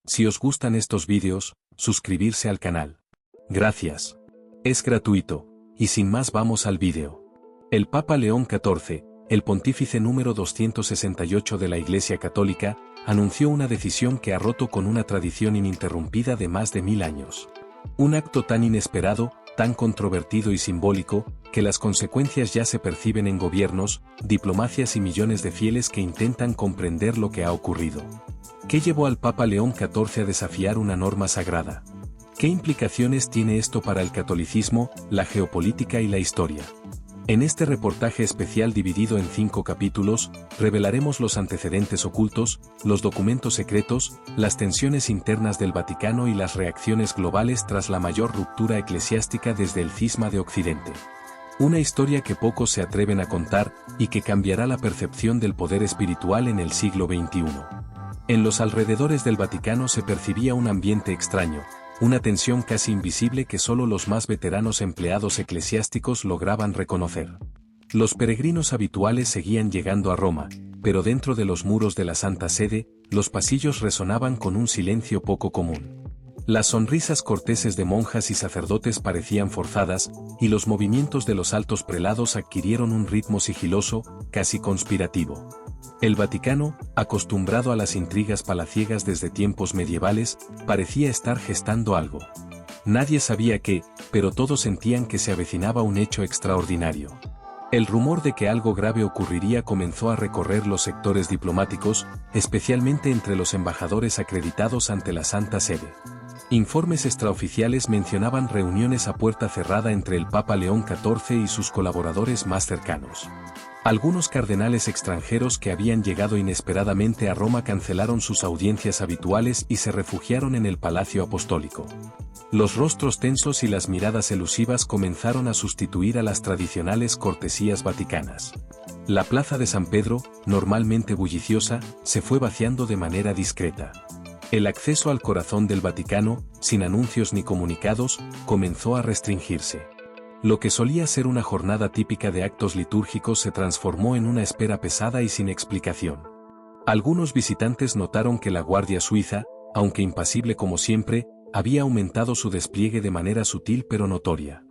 Si os gustan estos vídeos, suscribirse al canal. Gracias. Es gratuito, y sin más vamos al vídeo. El Papa León XIV, el pontífice número 268 de la Iglesia Católica, anunció una decisión que ha roto con una tradición ininterrumpida de más de 1000 años. Un acto tan inesperado, tan controvertido y simbólico, que las consecuencias ya se perciben en gobiernos, diplomacias y millones de fieles que intentan comprender lo que ha ocurrido. ¿Qué llevó al Papa León XIV a desafiar una norma sagrada? ¿Qué implicaciones tiene esto para el catolicismo, la geopolítica y la historia? En este reportaje especial dividido en 5 capítulos, revelaremos los antecedentes ocultos, los documentos secretos, las tensiones internas del Vaticano y las reacciones globales tras la mayor ruptura eclesiástica desde el cisma de Occidente. Una historia que pocos se atreven a contar y que cambiará la percepción del poder espiritual en el siglo XXI. En los alrededores del Vaticano se percibía un ambiente extraño, una tensión casi invisible que solo los más veteranos empleados eclesiásticos lograban reconocer. Los peregrinos habituales seguían llegando a Roma, pero dentro de los muros de la Santa Sede, los pasillos resonaban con un silencio poco común. Las sonrisas corteses de monjas y sacerdotes parecían forzadas, y los movimientos de los altos prelados adquirieron un ritmo sigiloso, casi conspirativo. El Vaticano, acostumbrado a las intrigas palaciegas desde tiempos medievales, parecía estar gestando algo. Nadie sabía qué, pero todos sentían que se avecinaba un hecho extraordinario. El rumor de que algo grave ocurriría comenzó a recorrer los sectores diplomáticos, especialmente entre los embajadores acreditados ante la Santa Sede. Informes extraoficiales mencionaban reuniones a puerta cerrada entre el Papa León XIV y sus colaboradores más cercanos. Algunos cardenales extranjeros que habían llegado inesperadamente a Roma cancelaron sus audiencias habituales y se refugiaron en el Palacio Apostólico. Los rostros tensos y las miradas elusivas comenzaron a sustituir a las tradicionales cortesías vaticanas. La plaza de San Pedro, normalmente bulliciosa, se fue vaciando de manera discreta. El acceso al corazón del Vaticano, sin anuncios ni comunicados, comenzó a restringirse. Lo que solía ser una jornada típica de actos litúrgicos se transformó en una espera pesada y sin explicación. Algunos visitantes notaron que la Guardia Suiza, aunque impasible como siempre, había aumentado su despliegue de manera sutil pero notoria.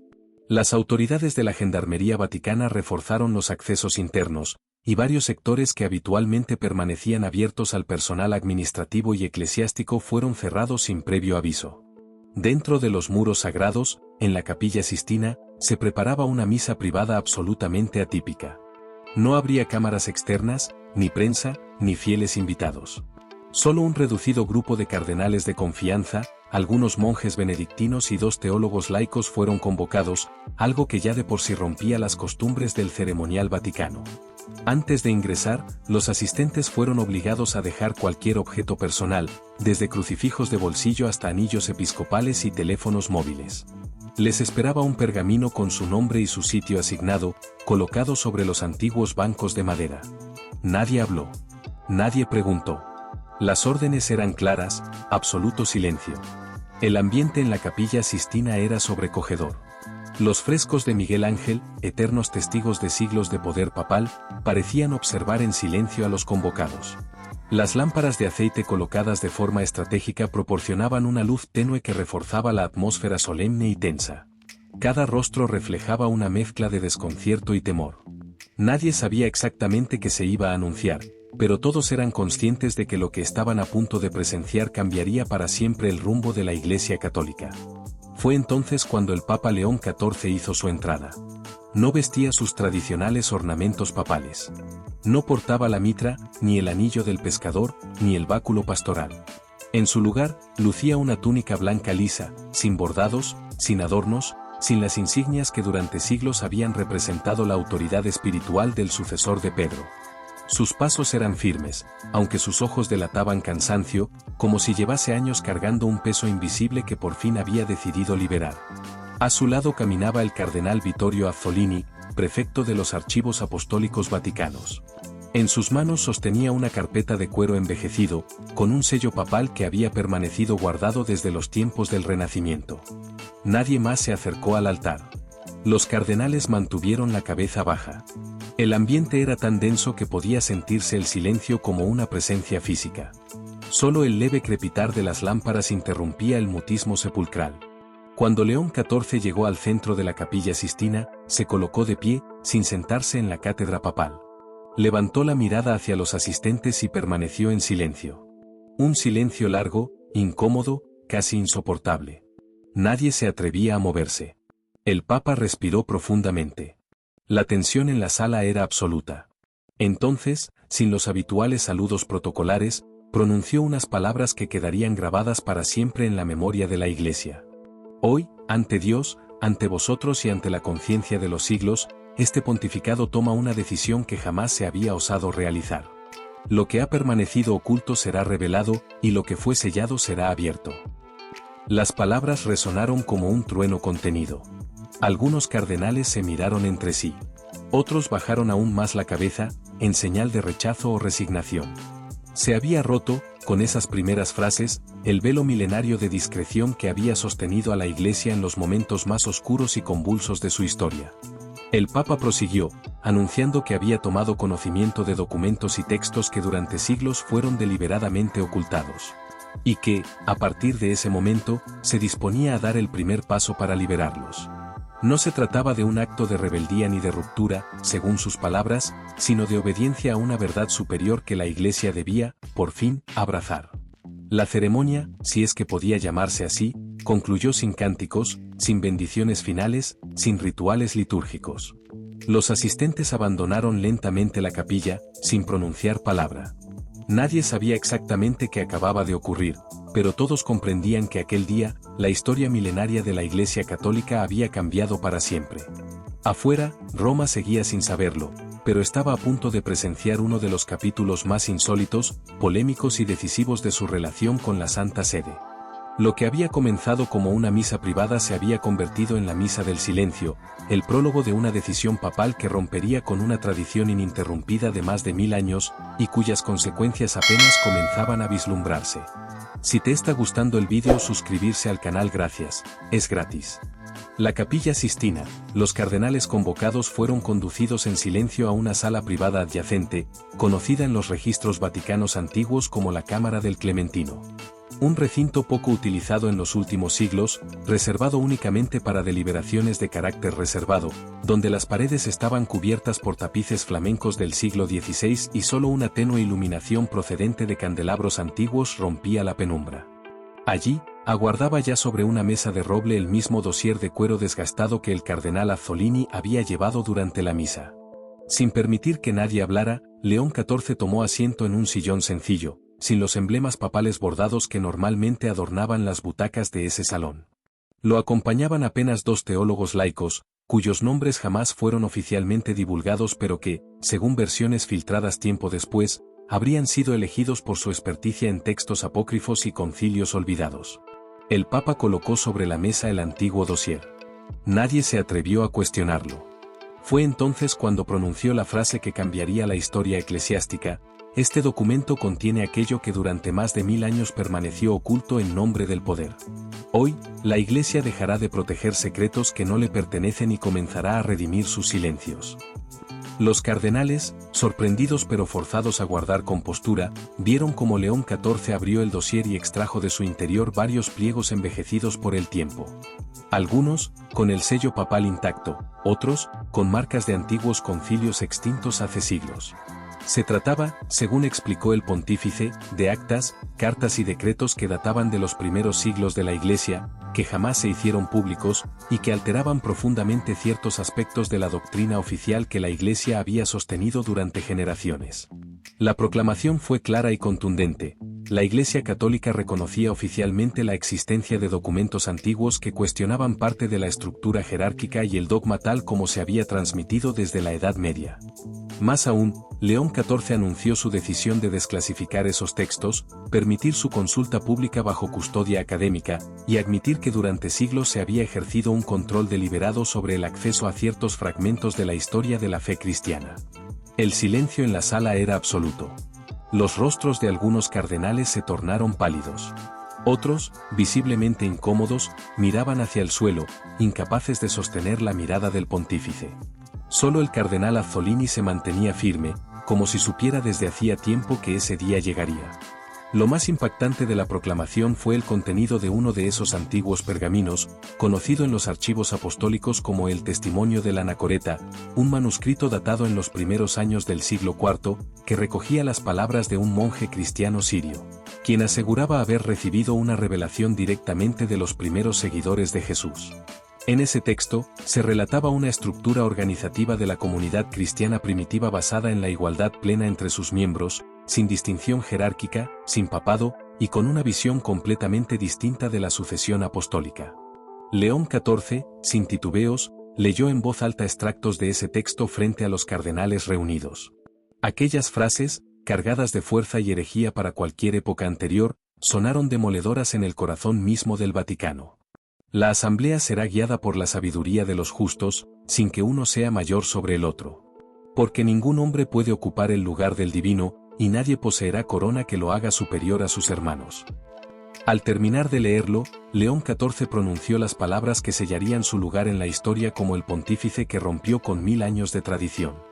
Las autoridades de la Gendarmería Vaticana reforzaron los accesos internos, y varios sectores que habitualmente permanecían abiertos al personal administrativo y eclesiástico fueron cerrados sin previo aviso. Dentro de los muros sagrados, en la Capilla Sistina, se preparaba una misa privada absolutamente atípica. No habría cámaras externas, ni prensa, ni fieles invitados. Solo un reducido grupo de cardenales de confianza, algunos monjes benedictinos y 2 teólogos laicos fueron convocados, algo que ya de por sí rompía las costumbres del ceremonial vaticano. Antes de ingresar, los asistentes fueron obligados a dejar cualquier objeto personal, desde crucifijos de bolsillo hasta anillos episcopales y teléfonos móviles. Les esperaba un pergamino con su nombre y su sitio asignado, colocado sobre los antiguos bancos de madera. Nadie habló. Nadie preguntó. Las órdenes eran claras, absoluto silencio. El ambiente en la Capilla Sistina era sobrecogedor. Los frescos de Miguel Ángel, eternos testigos de siglos de poder papal, parecían observar en silencio a los convocados. Las lámparas de aceite colocadas de forma estratégica proporcionaban una luz tenue que reforzaba la atmósfera solemne y tensa. Cada rostro reflejaba una mezcla de desconcierto y temor. Nadie sabía exactamente qué se iba a anunciar, pero todos eran conscientes de que lo que estaban a punto de presenciar cambiaría para siempre el rumbo de la Iglesia Católica. Fue entonces cuando el Papa León XIV hizo su entrada. No vestía sus tradicionales ornamentos papales. No portaba la mitra, ni el anillo del pescador, ni el báculo pastoral. En su lugar, lucía una túnica blanca lisa, sin bordados, sin adornos, sin las insignias que durante siglos habían representado la autoridad espiritual del sucesor de Pedro. Sus pasos eran firmes, aunque sus ojos delataban cansancio, como si llevase años cargando un peso invisible que por fin había decidido liberar. A su lado caminaba el cardenal Vittorio Azzolini, prefecto de los Archivos Apostólicos Vaticanos. En sus manos sostenía una carpeta de cuero envejecido, con un sello papal que había permanecido guardado desde los tiempos del Renacimiento. Nadie más se acercó al altar. Los cardenales mantuvieron la cabeza baja. El ambiente era tan denso que podía sentirse el silencio como una presencia física. Solo el leve crepitar de las lámparas interrumpía el mutismo sepulcral. Cuando León XIV llegó al centro de la Capilla Sistina, se colocó de pie, sin sentarse en la cátedra papal. Levantó la mirada hacia los asistentes y permaneció en silencio. Un silencio largo, incómodo, casi insoportable. Nadie se atrevía a moverse. El Papa respiró profundamente. La tensión en la sala era absoluta. Entonces, sin los habituales saludos protocolares, pronunció unas palabras que quedarían grabadas para siempre en la memoria de la Iglesia. Hoy, ante Dios, ante vosotros y ante la conciencia de los siglos, este pontificado toma una decisión que jamás se había osado realizar. Lo que ha permanecido oculto será revelado, y lo que fue sellado será abierto. Las palabras resonaron como un trueno contenido. Algunos cardenales se miraron entre sí. Otros bajaron aún más la cabeza, en señal de rechazo o resignación. Se había roto, con esas primeras frases, el velo milenario de discreción que había sostenido a la Iglesia en los momentos más oscuros y convulsos de su historia. El Papa prosiguió, anunciando que había tomado conocimiento de documentos y textos que durante siglos fueron deliberadamente ocultados. Y que, a partir de ese momento, se disponía a dar el primer paso para liberarlos. No se trataba de un acto de rebeldía ni de ruptura, según sus palabras, sino de obediencia a una verdad superior que la Iglesia debía, por fin, abrazar. La ceremonia, si es que podía llamarse así, concluyó sin cánticos, sin bendiciones finales, sin rituales litúrgicos. Los asistentes abandonaron lentamente la capilla, sin pronunciar palabra. Nadie sabía exactamente qué acababa de ocurrir, pero todos comprendían que aquel día, la historia milenaria de la Iglesia Católica había cambiado para siempre. Afuera, Roma seguía sin saberlo, pero estaba a punto de presenciar uno de los capítulos más insólitos, polémicos y decisivos de su relación con la Santa Sede. Lo que había comenzado como una misa privada se había convertido en la misa del silencio, el prólogo de una decisión papal que rompería con una tradición ininterrumpida de más de 1000 años, y cuyas consecuencias apenas comenzaban a vislumbrarse. Si te está gustando el vídeo, suscribirse al canal, gracias, es gratis. La Capilla Sistina, los cardenales convocados fueron conducidos en silencio a una sala privada adyacente, conocida en los registros vaticanos antiguos como la Cámara del Clementino. Un recinto poco utilizado en los últimos siglos, reservado únicamente para deliberaciones de carácter reservado, donde las paredes estaban cubiertas por tapices flamencos del siglo XVI y solo una tenue iluminación procedente de candelabros antiguos rompía la penumbra. Allí, aguardaba ya sobre una mesa de roble el mismo dosier de cuero desgastado que el cardenal Azzolini había llevado durante la misa. Sin permitir que nadie hablara, León XIV tomó asiento en un sillón sencillo, sin los emblemas papales bordados que normalmente adornaban las butacas de ese salón. Lo acompañaban apenas 2 teólogos laicos, cuyos nombres jamás fueron oficialmente divulgados pero que, según versiones filtradas tiempo después, habrían sido elegidos por su experticia en textos apócrifos y concilios olvidados. El Papa colocó sobre la mesa el antiguo dosier. Nadie se atrevió a cuestionarlo. Fue entonces cuando pronunció la frase que cambiaría la historia eclesiástica: este documento contiene aquello que durante más de 1000 años permaneció oculto en nombre del poder. Hoy, la Iglesia dejará de proteger secretos que no le pertenecen y comenzará a redimir sus silencios. Los cardenales, sorprendidos pero forzados a guardar compostura, vieron cómo León XIV abrió el dosier y extrajo de su interior varios pliegos envejecidos por el tiempo. Algunos, con el sello papal intacto, otros, con marcas de antiguos concilios extintos hace siglos. Se trataba, según explicó el pontífice, de actas, cartas y decretos que databan de los primeros siglos de la Iglesia, que jamás se hicieron públicos, y que alteraban profundamente ciertos aspectos de la doctrina oficial que la Iglesia había sostenido durante generaciones. La proclamación fue clara y contundente. La Iglesia Católica reconocía oficialmente la existencia de documentos antiguos que cuestionaban parte de la estructura jerárquica y el dogma tal como se había transmitido desde la Edad Media. Más aún, León XIV anunció su decisión de desclasificar esos textos, permitir su consulta pública bajo custodia académica, y admitir que durante siglos se había ejercido un control deliberado sobre el acceso a ciertos fragmentos de la historia de la fe cristiana. El silencio en la sala era absoluto. Los rostros de algunos cardenales se tornaron pálidos. Otros, visiblemente incómodos, miraban hacia el suelo, incapaces de sostener la mirada del pontífice. Solo el cardenal Azzolini se mantenía firme, como si supiera desde hacía tiempo que ese día llegaría. Lo más impactante de la proclamación fue el contenido de uno de esos antiguos pergaminos, conocido en los archivos apostólicos como el Testimonio del Anacoreta, un manuscrito datado en los primeros años del siglo IV, que recogía las palabras de un monje cristiano sirio, quien aseguraba haber recibido una revelación directamente de los primeros seguidores de Jesús. En ese texto, se relataba una estructura organizativa de la comunidad cristiana primitiva basada en la igualdad plena entre sus miembros, sin distinción jerárquica, sin papado, y con una visión completamente distinta de la sucesión apostólica. León XIV, sin titubeos, leyó en voz alta extractos de ese texto frente a los cardenales reunidos. Aquellas frases, cargadas de fuerza y herejía para cualquier época anterior, sonaron demoledoras en el corazón mismo del Vaticano. La asamblea será guiada por la sabiduría de los justos, sin que uno sea mayor sobre el otro. Porque ningún hombre puede ocupar el lugar del divino, y nadie poseerá corona que lo haga superior a sus hermanos. Al terminar de leerlo, León XIV pronunció las palabras que sellarían su lugar en la historia como el pontífice que rompió con 1000 años de tradición.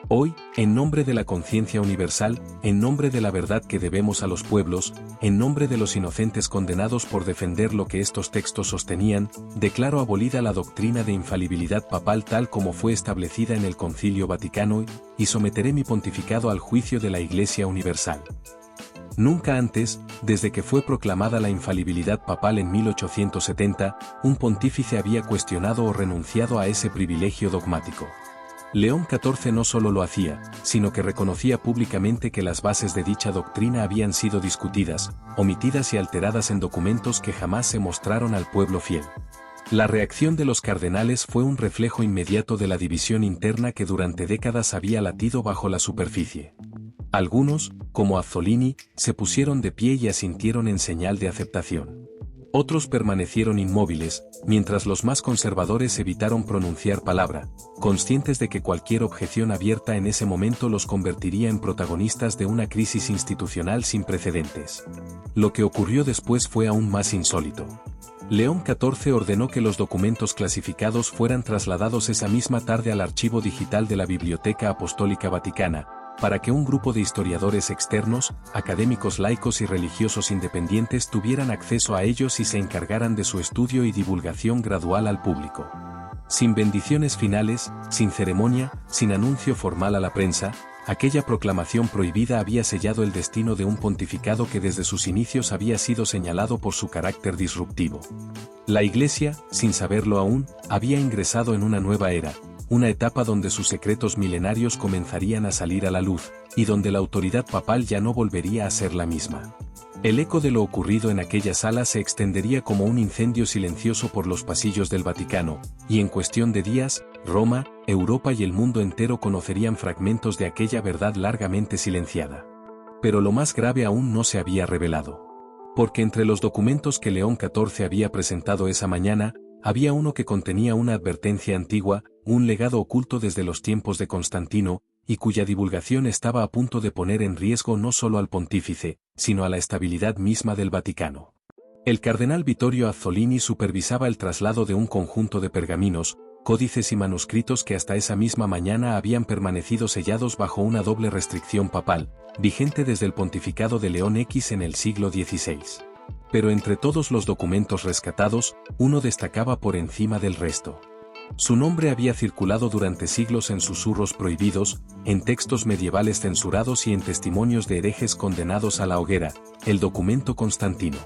Hoy, en nombre de la conciencia universal, en nombre de la verdad que debemos a los pueblos, en nombre de los inocentes condenados por defender lo que estos textos sostenían, declaro abolida la doctrina de infalibilidad papal tal como fue establecida en el Concilio Vaticano y someteré mi pontificado al juicio de la Iglesia Universal. Nunca antes, desde que fue proclamada la infalibilidad papal en 1870, un pontífice había cuestionado o renunciado a ese privilegio dogmático. León XIV no solo lo hacía, sino que reconocía públicamente que las bases de dicha doctrina habían sido discutidas, omitidas y alteradas en documentos que jamás se mostraron al pueblo fiel. La reacción de los cardenales fue un reflejo inmediato de la división interna que durante décadas había latido bajo la superficie. Algunos, como Azzolini, se pusieron de pie y asintieron en señal de aceptación. Otros permanecieron inmóviles, mientras los más conservadores evitaron pronunciar palabra, conscientes de que cualquier objeción abierta en ese momento los convertiría en protagonistas de una crisis institucional sin precedentes. Lo que ocurrió después fue aún más insólito. León XIV ordenó que los documentos clasificados fueran trasladados esa misma tarde al archivo digital de la Biblioteca Apostólica Vaticana, para que un grupo de historiadores externos, académicos laicos y religiosos independientes tuvieran acceso a ellos y se encargaran de su estudio y divulgación gradual al público. Sin bendiciones finales, sin ceremonia, sin anuncio formal a la prensa, aquella proclamación prohibida había sellado el destino de un pontificado que desde sus inicios había sido señalado por su carácter disruptivo. La Iglesia, sin saberlo aún, había ingresado en una nueva era, una etapa donde sus secretos milenarios comenzarían a salir a la luz, y donde la autoridad papal ya no volvería a ser la misma. El eco de lo ocurrido en aquella sala se extendería como un incendio silencioso por los pasillos del Vaticano, y en cuestión de días, Roma, Europa y el mundo entero conocerían fragmentos de aquella verdad largamente silenciada. Pero lo más grave aún no se había revelado. Porque entre los documentos que León XIV había presentado esa mañana, había uno que contenía una advertencia antigua, un legado oculto desde los tiempos de Constantino, y cuya divulgación estaba a punto de poner en riesgo no solo al pontífice, sino a la estabilidad misma del Vaticano. El cardenal Vittorio Azzolini supervisaba el traslado de un conjunto de pergaminos, códices y manuscritos que hasta esa misma mañana habían permanecido sellados bajo una doble restricción papal, vigente desde el pontificado de León X en el siglo XVI. Pero entre todos los documentos rescatados, uno destacaba por encima del resto. Su nombre había circulado durante siglos en susurros prohibidos, en textos medievales censurados y en testimonios de herejes condenados a la hoguera, el documento constantino.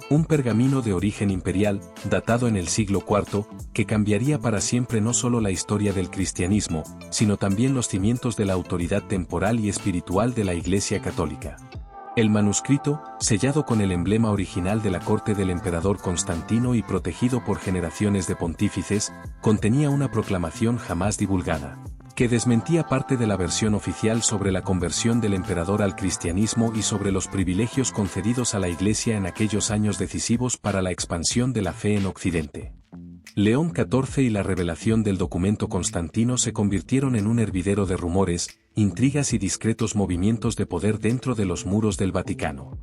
Un pergamino de origen imperial, datado en el siglo IV, que cambiaría para siempre no solo la historia del cristianismo, sino también los cimientos de la autoridad temporal y espiritual de la Iglesia Católica. El manuscrito, sellado con el emblema original de la corte del emperador Constantino y protegido por generaciones de pontífices, contenía una proclamación jamás divulgada, que desmentía parte de la versión oficial sobre la conversión del emperador al cristianismo y sobre los privilegios concedidos a la Iglesia en aquellos años decisivos para la expansión de la fe en Occidente. León XIV y la revelación del documento constantino se convirtieron en un hervidero de rumores, intrigas y discretos movimientos de poder dentro de los muros del Vaticano.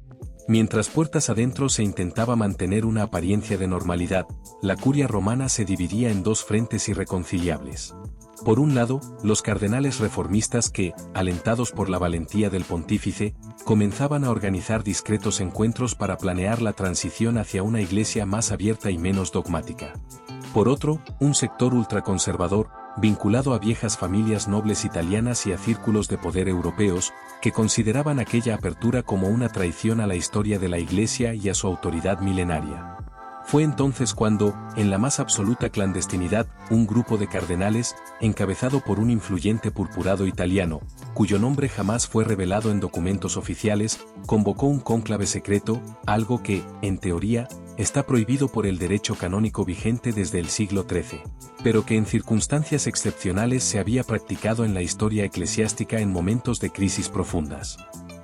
Mientras puertas adentro se intentaba mantener una apariencia de normalidad, la curia romana se dividía en dos frentes irreconciliables. Por un lado, los cardenales reformistas que, alentados por la valentía del pontífice, comenzaban a organizar discretos encuentros para planear la transición hacia una iglesia más abierta y menos dogmática. Por otro, un sector ultraconservador, vinculado a viejas familias nobles italianas y a círculos de poder europeos, que consideraban aquella apertura como una traición a la historia de la Iglesia y a su autoridad milenaria. Fue entonces cuando, en la más absoluta clandestinidad, un grupo de cardenales, encabezado por un influyente purpurado italiano, cuyo nombre jamás fue revelado en documentos oficiales, convocó un cónclave secreto, algo que, en teoría, está prohibido por el derecho canónico vigente desde el siglo XIII, pero que en circunstancias excepcionales se había practicado en la historia eclesiástica en momentos de crisis profundas.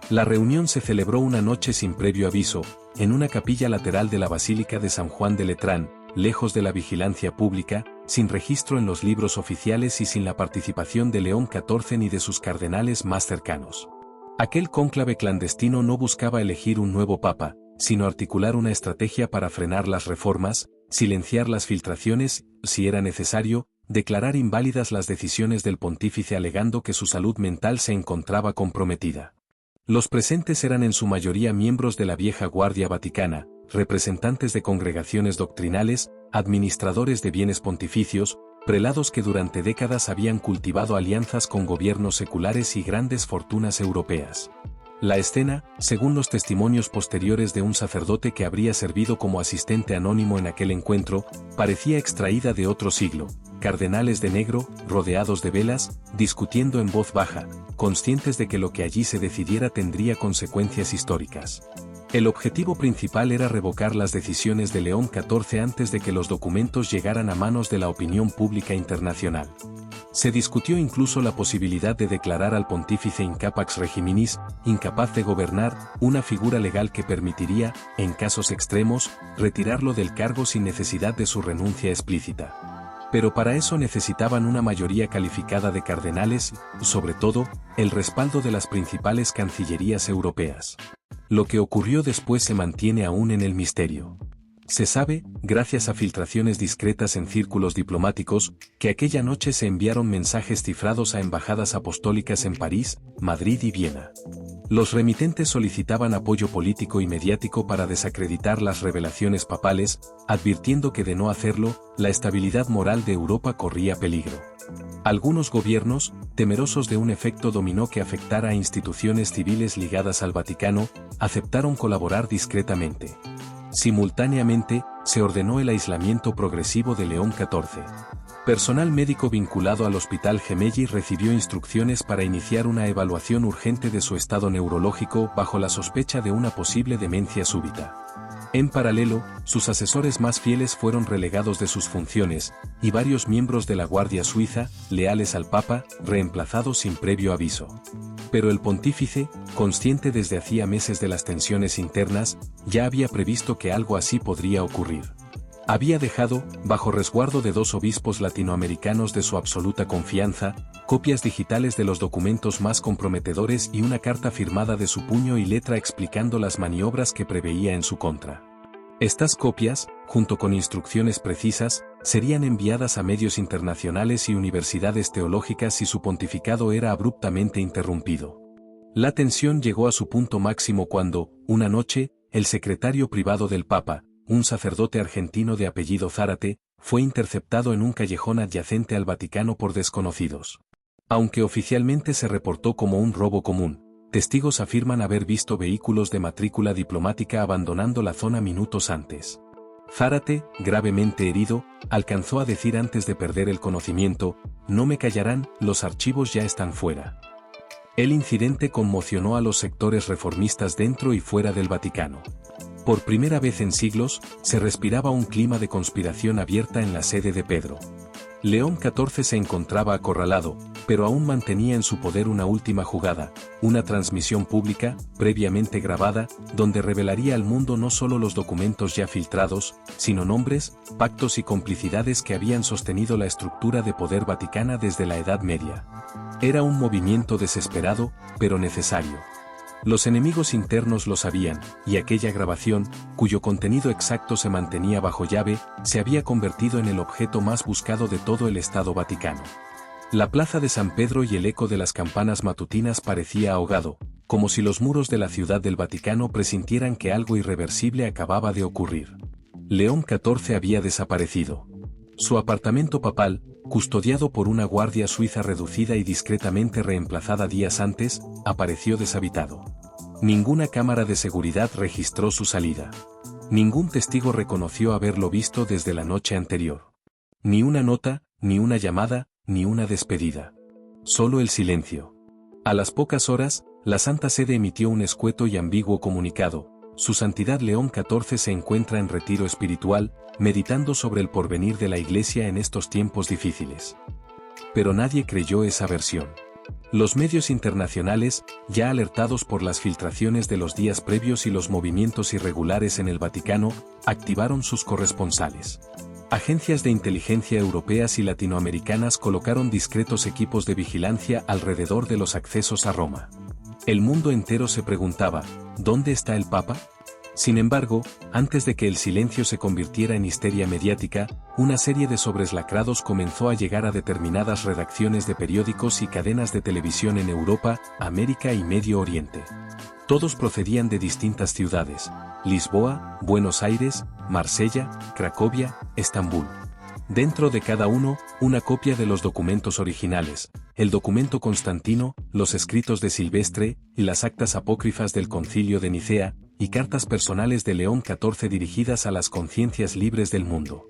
La reunión se celebró una noche sin previo aviso, en una capilla lateral de la Basílica de San Juan de Letrán, lejos de la vigilancia pública, sin registro en los libros oficiales y sin la participación de León XIV ni de sus cardenales más cercanos. Aquel cónclave clandestino no buscaba elegir un nuevo papa, sino articular una estrategia para frenar las reformas, silenciar las filtraciones, si era necesario, declarar inválidas las decisiones del pontífice alegando que su salud mental se encontraba comprometida. Los presentes eran en su mayoría miembros de la vieja guardia vaticana, representantes de congregaciones doctrinales, administradores de bienes pontificios, prelados que durante décadas habían cultivado alianzas con gobiernos seculares y grandes fortunas europeas. La escena, según los testimonios posteriores de un sacerdote que habría servido como asistente anónimo en aquel encuentro, parecía extraída de otro siglo. Cardenales de negro, rodeados de velas, discutiendo en voz baja, conscientes de que lo que allí se decidiera tendría consecuencias históricas. El objetivo principal era revocar las decisiones de León XIV antes de que los documentos llegaran a manos de la opinión pública internacional. Se discutió incluso la posibilidad de declarar al pontífice incapax regiminis, incapaz de gobernar, una figura legal que permitiría, en casos extremos, retirarlo del cargo sin necesidad de su renuncia explícita. Pero para eso necesitaban una mayoría calificada de cardenales, sobre todo, el respaldo de las principales cancillerías europeas. Lo que ocurrió después se mantiene aún en el misterio. Se sabe, gracias a filtraciones discretas en círculos diplomáticos, que aquella noche se enviaron mensajes cifrados a embajadas apostólicas en París, Madrid y Viena. Los remitentes solicitaban apoyo político y mediático para desacreditar las revelaciones papales, advirtiendo que de no hacerlo, la estabilidad moral de Europa corría peligro. Algunos gobiernos, temerosos de un efecto dominó que afectara a instituciones civiles ligadas al Vaticano, aceptaron colaborar discretamente. Simultáneamente, se ordenó el aislamiento progresivo de León XIV. Personal médico vinculado al Hospital Gemelli recibió instrucciones para iniciar una evaluación urgente de su estado neurológico bajo la sospecha de una posible demencia súbita. En paralelo, sus asesores más fieles fueron relegados de sus funciones, y varios miembros de la Guardia Suiza, leales al Papa, reemplazados sin previo aviso. Pero el pontífice, consciente desde hacía meses de las tensiones internas, ya había previsto que algo así podría ocurrir. Había dejado, bajo resguardo de 2 obispos latinoamericanos de su absoluta confianza, copias digitales de los documentos más comprometedores y una carta firmada de su puño y letra explicando las maniobras que preveía en su contra. Estas copias, junto con instrucciones precisas, serían enviadas a medios internacionales y universidades teológicas si su pontificado era abruptamente interrumpido. La tensión llegó a su punto máximo cuando, una noche, el secretario privado del Papa, un sacerdote argentino de apellido Zárate, fue interceptado en un callejón adyacente al Vaticano por desconocidos. Aunque oficialmente se reportó como un robo común, testigos afirman haber visto vehículos de matrícula diplomática abandonando la zona minutos antes. Zárate, gravemente herido, alcanzó a decir antes de perder el conocimiento: "No me callarán, los archivos ya están fuera". El incidente conmocionó a los sectores reformistas dentro y fuera del Vaticano. Por primera vez en siglos, se respiraba un clima de conspiración abierta en la sede de Pedro. León XIV se encontraba acorralado, pero aún mantenía en su poder una última jugada, una transmisión pública, previamente grabada, donde revelaría al mundo no solo los documentos ya filtrados, sino nombres, pactos y complicidades que habían sostenido la estructura de poder vaticana desde la Edad Media. Era un movimiento desesperado, pero necesario. Los enemigos internos lo sabían, y aquella grabación, cuyo contenido exacto se mantenía bajo llave, se había convertido en el objeto más buscado de todo el Estado Vaticano. La plaza de San Pedro y el eco de las campanas matutinas parecía ahogado, como si los muros de la ciudad del Vaticano presintieran que algo irreversible acababa de ocurrir. León XIV había desaparecido. Su apartamento papal, custodiado por una guardia suiza reducida y discretamente reemplazada días antes, apareció deshabitado. Ninguna cámara de seguridad registró su salida. Ningún testigo reconoció haberlo visto desde la noche anterior. Ni una nota, ni una llamada, ni una despedida. Solo el silencio. A las pocas horas, la Santa Sede emitió un escueto y ambiguo comunicado. Su Santidad León XIV se encuentra en retiro espiritual, meditando sobre el porvenir de la Iglesia en estos tiempos difíciles. Pero nadie creyó esa versión. Los medios internacionales, ya alertados por las filtraciones de los días previos y los movimientos irregulares en el Vaticano, activaron sus corresponsales. Agencias de inteligencia europeas y latinoamericanas colocaron discretos equipos de vigilancia alrededor de los accesos a Roma. El mundo entero se preguntaba, ¿dónde está el Papa? Sin embargo, antes de que el silencio se convirtiera en histeria mediática, una serie de sobres lacrados comenzó a llegar a determinadas redacciones de periódicos y cadenas de televisión en Europa, América y Medio Oriente. Todos procedían de distintas ciudades: Lisboa, Buenos Aires, Marsella, Cracovia, Estambul. Dentro de cada uno, una copia de los documentos originales, el documento constantino, los escritos de Silvestre, y las actas apócrifas del Concilio de Nicea, y cartas personales de León XIV dirigidas a las conciencias libres del mundo.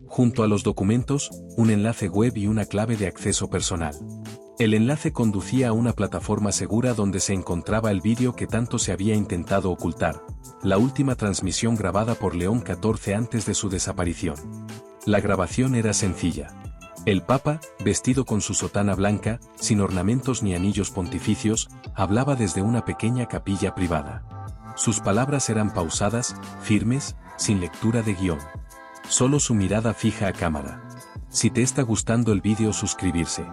Junto a los documentos, un enlace web y una clave de acceso personal. El enlace conducía a una plataforma segura donde se encontraba el vídeo que tanto se había intentado ocultar, la última transmisión grabada por León XIV antes de su desaparición. La grabación era sencilla. El Papa, vestido con su sotana blanca, sin ornamentos ni anillos pontificios, hablaba desde una pequeña capilla privada. Sus palabras eran pausadas, firmes, sin lectura de guión. Solo su mirada fija a cámara. Si te está gustando el vídeo, suscribirse.